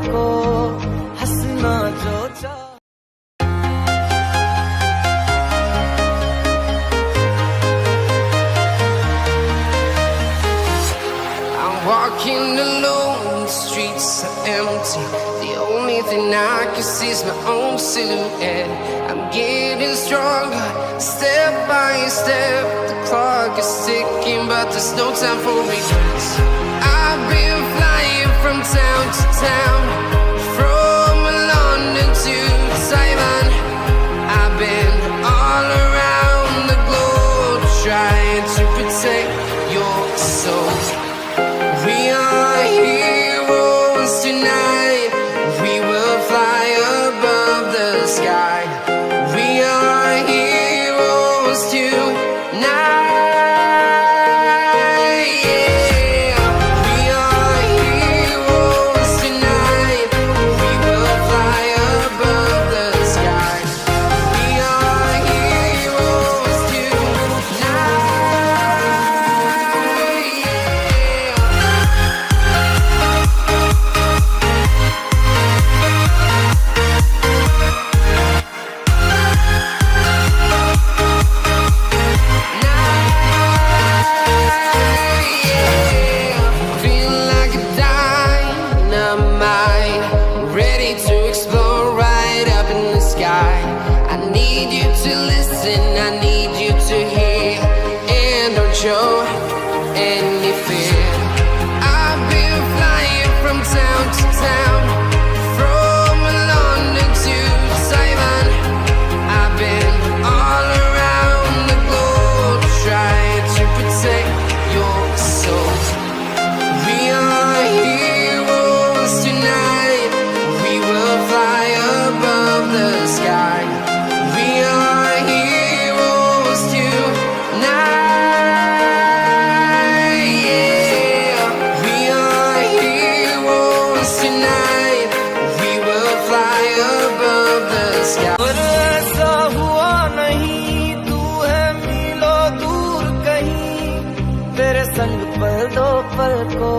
को हंसना जो चाहे। Walking alone, the streets are empty. The only thing I can see is my own silhouette. I'm getting stronger, step by step. The clock is ticking, but there's no time for regrets. I've been flying from town to town, from London to Taiwan. I've been all around the globe, trying to protect your soul. We are heroes tonight. We will fly above the sky. We are heroes tonight. Yeah. We are heroes tonight. We will fly above the sky. We are heroes tonight. Feel like a dynamite, ready to explode right up in the sky. I need you to listen, I need you to hear, and don't show any fear. I've been flying from town to town, from London to Taiwan. I've been all around the globe, trying to protect your soul. We are heroes tonight. We will fly above the sky. We are heroes tonight. Yeah. We are heroes tonight. We will fly above the sky. पर ऐसा हुआ नहीं, तू है मीलों दूर कहीं, तेरे संग पल दो पल को